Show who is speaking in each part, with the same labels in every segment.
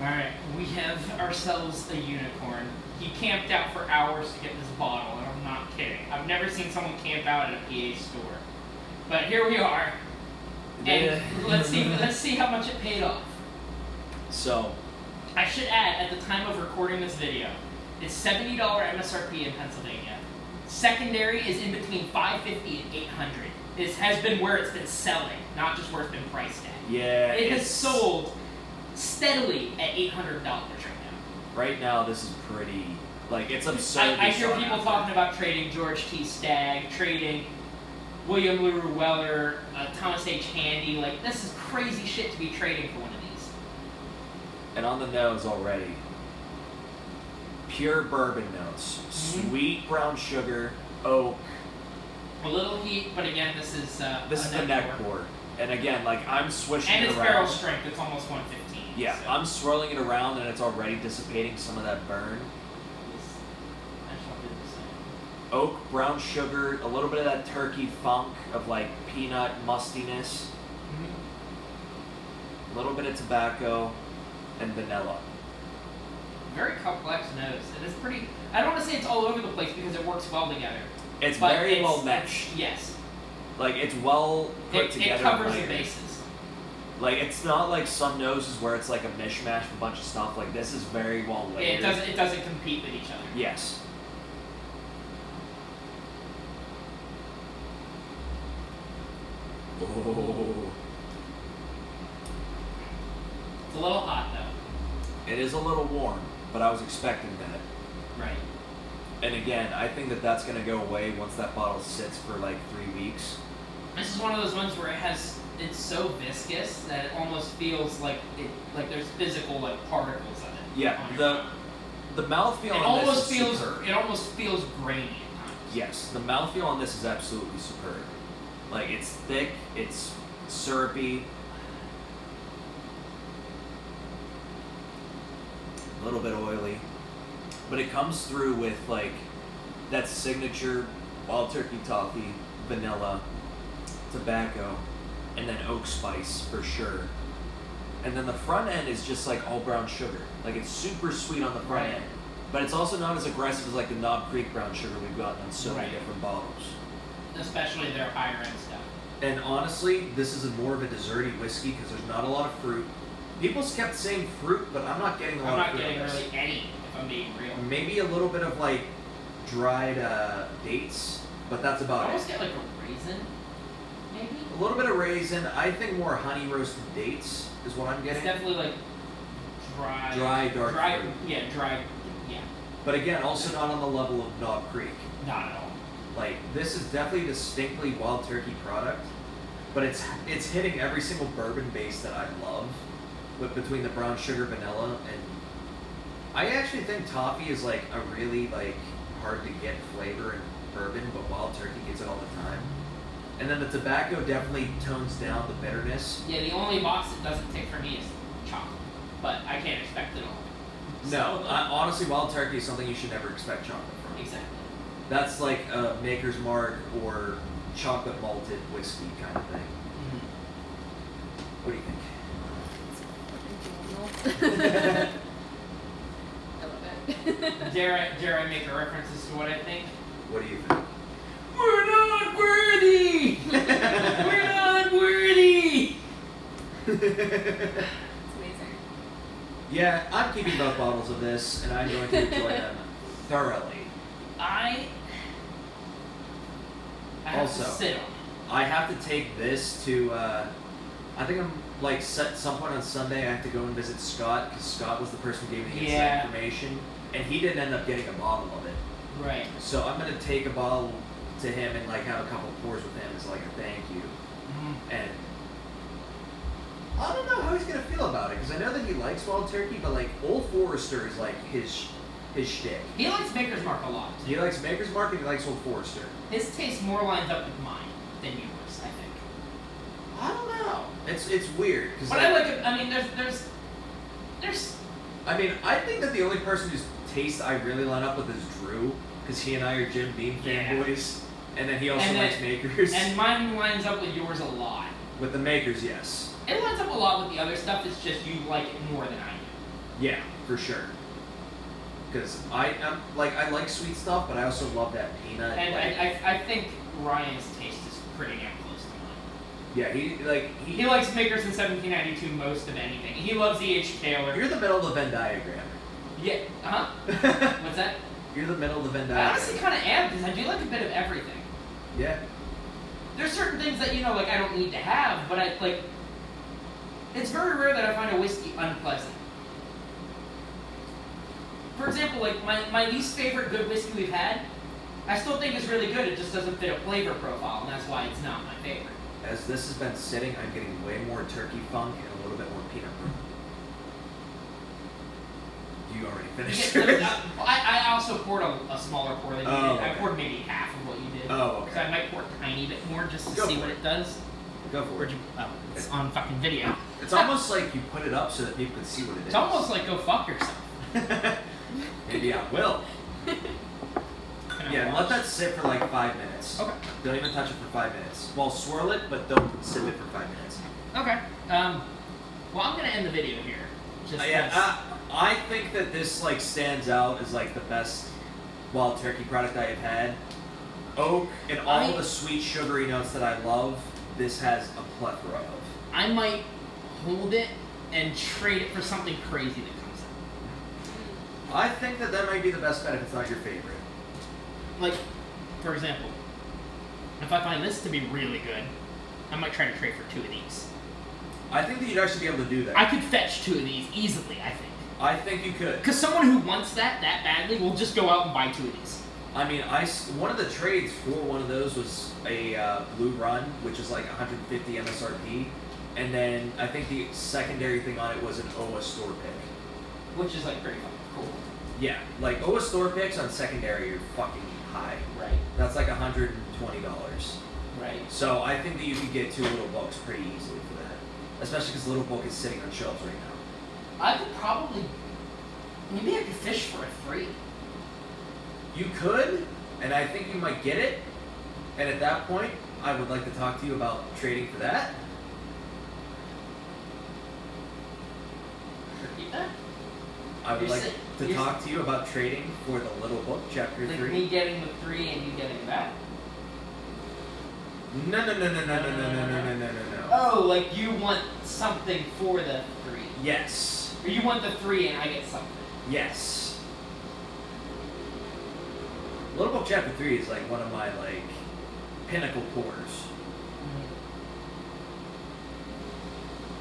Speaker 1: Alright, we have ourselves a unicorn. He camped out for hours to get this bottle, and I'm not kidding. I've never seen someone camp out at a PA store. But here we are. And let's see how much it paid off.
Speaker 2: So,
Speaker 1: I should add, at the time of recording this video, it's $70 MSRP in Pennsylvania. Secondary is in between $550 and $800. This has been where it's been selling, not just where it's been priced at.
Speaker 2: yeah.
Speaker 1: It has sold steadily at $800 right now.
Speaker 2: Right now, this is pretty, like, it's absurd.
Speaker 1: I hear people talking about trading George T. Stagg, trading William LaRue Weller, Thomas H. Handy. Like, this is crazy shit to be trading for one of these.
Speaker 2: And on the nose already, pure bourbon notes. Sweet brown sugar, oak.
Speaker 1: A little heat, but again, this is
Speaker 2: the neck pour. And again, like, I'm swishing
Speaker 1: and
Speaker 2: it
Speaker 1: it's
Speaker 2: around.
Speaker 1: barrel strength, it's almost 115.
Speaker 2: Yeah,
Speaker 1: so.
Speaker 2: I'm swirling it around and it's already dissipating some of that burn. Oak, brown sugar, a little bit of that turkey funk of like peanut mustiness. A little bit of tobacco and vanilla.
Speaker 1: Very complex nose. And it's pretty, I don't want to say it's all over the place because it works well together.
Speaker 2: It's very well meshed.
Speaker 1: Yes.
Speaker 2: Like, it's well put together.
Speaker 1: It covers
Speaker 2: layers.
Speaker 1: the bases.
Speaker 2: Like, it's not like some noses where it's like a mishmash of a bunch of stuff. Like, this is very well layered.
Speaker 1: It doesn't compete with each other.
Speaker 2: Yes. Oh.
Speaker 1: It's a little hot though.
Speaker 2: It is a little warm, but I was expecting that.
Speaker 1: Right.
Speaker 2: And again, I think that that's going to go away once that bottle sits for like 3 weeks.
Speaker 1: This is one of those ones where it's so viscous that it almost feels like there's physical like particles of it.
Speaker 2: Yeah, the mouthfeel on this is superb.
Speaker 1: It almost feels grainy at times.
Speaker 2: Yes, the mouthfeel on this is absolutely superb. Like, it's thick, it's syrupy, a little bit oily, but it comes through with like that signature wild turkey toffee, vanilla, tobacco, and then oak spice for sure. And then the front end is just like all brown sugar. Like, it's super sweet on the front end, but it's also not as aggressive as like the Knob Creek brown sugar we've gotten on so many different bottles.
Speaker 1: Especially their higher end stuff.
Speaker 2: And honestly, this is more of a desserty whiskey because there's not a lot of fruit. People kept saying fruit, but I'm not getting a lot of fruit.
Speaker 1: I'm not getting really any, if I'm being real.
Speaker 2: Maybe a little bit of like dried dates, but that's about it.
Speaker 1: I almost get like a raisin, maybe?
Speaker 2: A little bit of raisin. I think more honey roasted dates is what I'm getting.
Speaker 1: It's definitely like dry.
Speaker 2: Dark fruit.
Speaker 1: Yeah, dry. Yeah.
Speaker 2: But again, also not on the level of Knob Creek.
Speaker 1: Not at all.
Speaker 2: Like, this is definitely a distinctly wild turkey product, but it's hitting every single bourbon base that I love, with between the brown sugar, vanilla, and I actually think toffee is like a really like hard to get flavor in bourbon, but wild turkey gets it all the time. And then the tobacco definitely tones down the bitterness.
Speaker 1: Yeah, the only box it doesn't tick for me is chocolate, but I can't expect it all.
Speaker 2: No, honestly, wild turkey is something you should never expect chocolate from.
Speaker 1: Exactly.
Speaker 2: That's like a Maker's Mark or chocolate malted whiskey kind of thing. What do you think?
Speaker 3: I love it.
Speaker 1: Dare I make a reference as to what I think?
Speaker 2: What do you think?
Speaker 1: We're not worthy! We're not worthy!
Speaker 3: It's amazing.
Speaker 2: Yeah, I'm keeping both bottles of this, and I'm going to enjoy them thoroughly.
Speaker 1: I have
Speaker 2: Also,
Speaker 1: to sit on it.
Speaker 2: I have to take this to, I think I'm, like, at some point on Sunday, I have to go and visit Scott, because Scott was the person who gave me the inside information, and he didn't end up getting a bottle of it.
Speaker 1: Right.
Speaker 2: So I'm going to take a bottle to him and, like, have a couple pours with him as, like, a thank you. And I don't know how he's going to feel about it, because I know that he likes wild turkey, but, like, Old Forester is, like, his shtick.
Speaker 1: He likes Maker's Mark a lot.
Speaker 2: He likes Maker's Mark and he likes Old Forester.
Speaker 1: His taste more lines up with mine than yours, I think.
Speaker 2: I don't know. It's weird.
Speaker 1: But I like it. I mean, there's.
Speaker 2: I mean, I think that the only person whose taste I really line up with is Drew, because he and I are Jim Beam fanboys, and then he also likes Makers.
Speaker 1: And mine lines up with yours a lot.
Speaker 2: With the Makers, yes.
Speaker 1: It lines up a lot with the other stuff. It's just you like it more than I do.
Speaker 2: Yeah, for sure. Because I like sweet stuff, but I also love that peanut.
Speaker 1: And
Speaker 2: like,
Speaker 1: I think Ryan's taste is pretty damn close to mine.
Speaker 2: yeah,
Speaker 1: He likes Snickers in 1792 most of anything. He loves E.H. Taylor.
Speaker 2: You're the middle of the Venn diagram.
Speaker 1: Yeah. Huh? What's that?
Speaker 2: You're the middle of the Venn
Speaker 1: I
Speaker 2: diagram.
Speaker 1: honestly kind of am because I do like a bit of everything.
Speaker 2: Yeah.
Speaker 1: There's certain things that like I don't need to have, but I like. It's very rare that I find a whiskey unpleasant. For example, like my least favorite good whiskey we've had, I still think is really good. It just doesn't fit a flavor profile, and that's why it's not my favorite.
Speaker 2: As this has been sitting, I'm getting way more turkey funk and a little bit more peanut butter. You already finished yours.
Speaker 1: I also poured a smaller pour than you did.
Speaker 2: Okay.
Speaker 1: I poured maybe half of what you did.
Speaker 2: Oh, okay.
Speaker 1: So I might pour a tiny bit more just to
Speaker 2: Go
Speaker 1: see
Speaker 2: for
Speaker 1: what
Speaker 2: it.
Speaker 1: it does.
Speaker 2: Go for it.
Speaker 1: It's on fucking video.
Speaker 2: It's almost like you put it up so that people can see what it is.
Speaker 1: It's almost like go fuck yourself.
Speaker 2: Maybe I will.
Speaker 1: Can I
Speaker 2: Yeah,
Speaker 1: watch?
Speaker 2: let that sit for like 5 minutes.
Speaker 1: Okay.
Speaker 2: Don't even touch it for 5 minutes. Well, swirl it, but don't sip it for 5 minutes.
Speaker 1: Okay. Well, I'm gonna end the video here. Just
Speaker 2: I think that this like stands out as like the best wild turkey product I have had. Oak and all the sweet sugary notes that I love, this has a plethora of.
Speaker 1: I might hold it and trade it for something crazy that comes out.
Speaker 2: I think that might be the best bet if it's not your favorite.
Speaker 1: Like, for example, if I find this to be really good, I might try to trade for 2 of these.
Speaker 2: I think that you'd actually be able to do that.
Speaker 1: I could fetch 2 of these easily, I think.
Speaker 2: I think you could.
Speaker 1: Because someone who wants that badly will just go out and buy 2 of these.
Speaker 2: I mean, one of the trades for one of those was a Blue Run, which is like 150 MSRP, and then I think the secondary thing on it was an OA store pick.
Speaker 1: Which is like pretty fucking cool.
Speaker 2: Yeah, like OA store picks on secondary are fucking high.
Speaker 1: Right.
Speaker 2: That's like $120.
Speaker 1: Right.
Speaker 2: So I think that you could get 2 little books pretty easily for that, especially because Little Book is sitting on shelves right now.
Speaker 1: I could probably, maybe I could fish for a 3.
Speaker 2: You could, and I think you might get it. And at that point, I would like to talk to you about trading for that.
Speaker 1: Repeat that?
Speaker 2: I would
Speaker 1: You're
Speaker 2: like
Speaker 1: sa-
Speaker 2: to
Speaker 1: you're
Speaker 2: talk to you about trading for the Little Book, Chapter
Speaker 1: Like
Speaker 2: 3.
Speaker 1: me getting the 3 and you getting that?
Speaker 2: No.
Speaker 1: Oh, like you want something for the 3.
Speaker 2: Yes.
Speaker 1: Or you want the 3 and I get something.
Speaker 2: Yes. Little Book Chapter 3 is like one of my like pinnacle pours.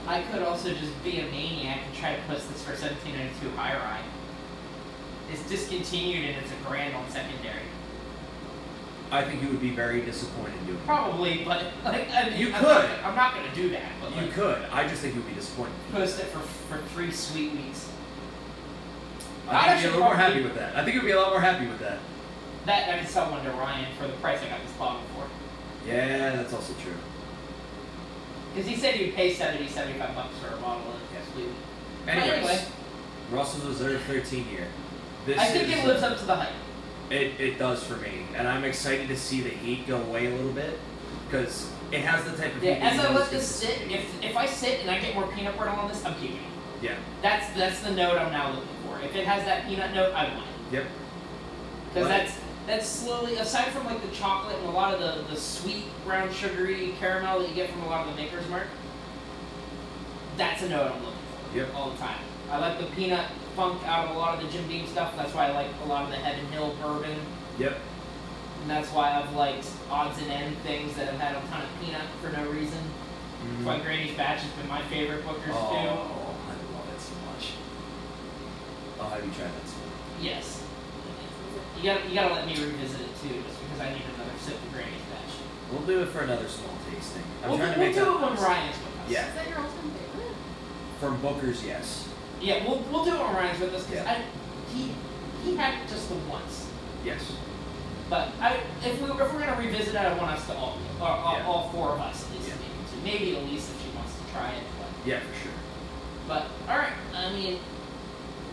Speaker 1: I could also just be a maniac and try to post this for 1792 High Rye. It's discontinued and it's a grand on secondary.
Speaker 2: I think you would be very disappointed doing it.
Speaker 1: Probably, but like
Speaker 2: You
Speaker 1: I'm
Speaker 2: could.
Speaker 1: not gonna do that. But
Speaker 2: You
Speaker 1: like,
Speaker 2: could. I just think you would be disappointed.
Speaker 1: post it for 3 sweet weeks.
Speaker 2: I think you'd be a little more happy with that. I think you'd be a lot more happy with that.
Speaker 1: That I could sell one to Ryan for the price I got this bottle for.
Speaker 2: Yeah, that's also true.
Speaker 1: Because he said he would pay $75 for a bottle of sweet.
Speaker 2: Anyways,
Speaker 1: Anyway.
Speaker 2: Russell's Reserve 13 year. This
Speaker 1: I think
Speaker 2: is,
Speaker 1: it lives up to the hype.
Speaker 2: It does for me, and I'm excited to see the heat go away a little bit because it has the type of heat.
Speaker 1: Yeah,
Speaker 2: that
Speaker 1: as
Speaker 2: you
Speaker 1: I
Speaker 2: know
Speaker 1: let
Speaker 2: is
Speaker 1: this
Speaker 2: gonna
Speaker 1: sit,
Speaker 2: sustain.
Speaker 1: if I sit and I get more peanut butter on this, I'm keeping it.
Speaker 2: Yeah.
Speaker 1: That's the note I'm now looking for. If it has that peanut note, I want it.
Speaker 2: Yep.
Speaker 1: Because
Speaker 2: What?
Speaker 1: that's slowly, aside from like the chocolate and a lot of the sweet brown sugary caramel that you get from a lot of the Maker's Mark, that's a note I'm looking for.
Speaker 2: Yep.
Speaker 1: All the time. I like the peanut funk out of a lot of the Jim Beam stuff. That's why I like a lot of the Heaven Hill bourbon.
Speaker 2: Yep.
Speaker 1: And that's why I've liked odds and end things that have had a ton of peanut for no reason. That's why Granny's Batch has been my favorite Booker's
Speaker 2: Oh,
Speaker 1: too.
Speaker 2: I love it so much. I'll have you try that soon.
Speaker 1: Yes. You gotta let me revisit it too, just because I need another sip of Granny's Batch.
Speaker 2: We'll do it for another small tasting. I'm
Speaker 1: We'll
Speaker 2: trying to
Speaker 1: do
Speaker 2: make
Speaker 1: it
Speaker 2: that
Speaker 1: when
Speaker 2: nice.
Speaker 1: Ryan's with us.
Speaker 2: Yeah.
Speaker 3: Is that your all-time favorite?
Speaker 2: From Booker's, yes.
Speaker 1: Yeah, we'll do it when Ryan's with us because
Speaker 2: Yeah.
Speaker 1: he had it just the once.
Speaker 2: Yes.
Speaker 1: But if we're gonna revisit it, I want us to all 4 of us at least
Speaker 2: Yeah.
Speaker 1: maybe Elise if she wants to try it. But,
Speaker 2: Yeah, for sure.
Speaker 1: but all right, I mean,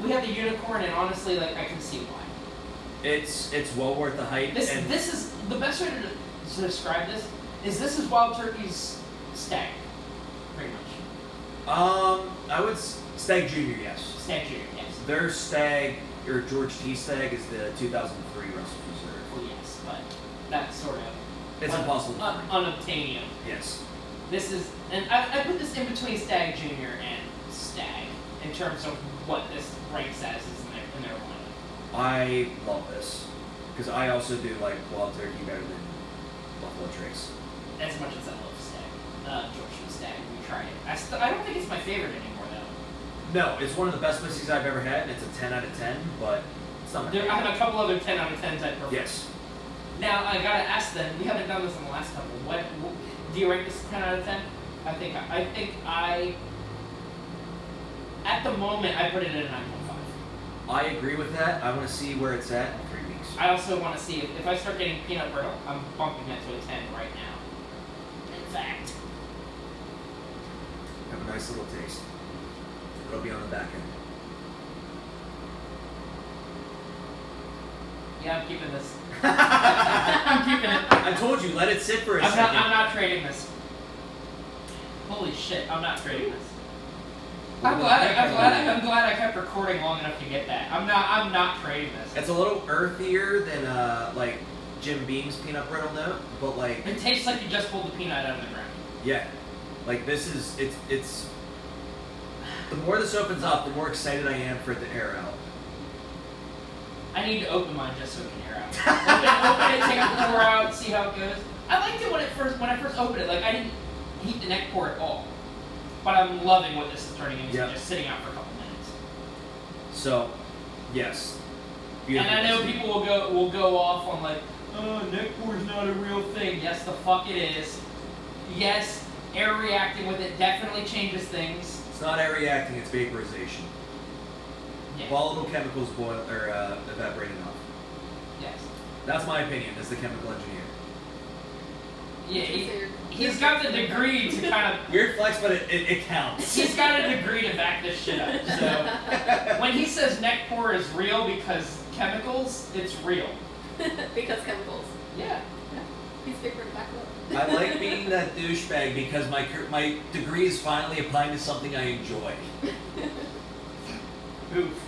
Speaker 1: we have the unicorn, and honestly, like I can see why.
Speaker 2: It's well worth the hype. And
Speaker 1: This is the best way to describe this. This is Wild Turkey's stag, pretty much.
Speaker 2: I would Stag Jr., yes.
Speaker 1: Stag Jr., yes.
Speaker 2: Their Stag, or George T. Stag, is the 2003 Russell Reserve.
Speaker 1: Well, yes, but that's sort of
Speaker 2: It's impossible to find.
Speaker 1: unobtainium.
Speaker 2: Yes.
Speaker 1: This is, and I put this in between Stag Jr. and Stag in terms of what this ranks as in their lineup.
Speaker 2: I love this because I also do like Wild Turkey better than Buffalo Trace.
Speaker 1: As much as I love Stag, George T. Stag, we tried it. I don't think it's my favorite anymore though.
Speaker 2: No, it's one of the best whiskeys I've ever had, and it's a 10 out of 10, but it's not my
Speaker 1: I
Speaker 2: favorite.
Speaker 1: have a couple other 10 out of 10s I prefer.
Speaker 2: Yes.
Speaker 1: Now I gotta ask then. We haven't done this in the last couple. What do you rank this 10 out of 10? I think at the moment I put it at a 9.5.
Speaker 2: I agree with that. I want to see where it's at in 3 weeks.
Speaker 1: I also want to see if I start getting peanut brittle, I'm bumping that to a 10 right now. In fact.
Speaker 2: Have a nice little taste. It'll be on the back end.
Speaker 1: Yeah, I'm keeping this. I'm keeping it.
Speaker 2: I told you, let it sit for a second.
Speaker 1: I'm not trading this. Holy shit, I'm not trading this. I'm glad I kept recording long enough to get that. I'm not trading this.
Speaker 2: It's a little earthier than like Jim Beam's peanut brittle note, but like
Speaker 1: It tastes like you just pulled the peanut out of the ground.
Speaker 2: yeah, like this is it's. The more this opens up, the more excited I am for it to air out.
Speaker 1: I need to open mine just so it can air out. open it, take the pour out, see how it goes. I liked it when I first opened it. Like I didn't heat the neck pour at all. But I'm loving what this is turning into,
Speaker 2: Yep.
Speaker 1: just sitting out for a couple minutes.
Speaker 2: So, yes.
Speaker 1: And I know people will go off on like, oh, neck pour is not a real thing. Yes, the fuck it is. Yes, air reacting with it definitely changes things.
Speaker 2: It's not air reacting; it's vaporization.
Speaker 1: Yeah.
Speaker 2: Volatile chemicals boil or evaporating off.
Speaker 1: Yes.
Speaker 2: That's my opinion as the chemical engineer.
Speaker 1: Yeah, he's got the degree to kind of.
Speaker 2: Weird flex, but it counts.
Speaker 1: He's got a degree to back this shit up. So when he says neck pour is real because chemicals, it's real.
Speaker 3: Because chemicals.
Speaker 1: Yeah.
Speaker 3: Piece of paper to back it
Speaker 2: I like being that douchebag because my degree is finally applying to something I enjoy.
Speaker 1: Oof.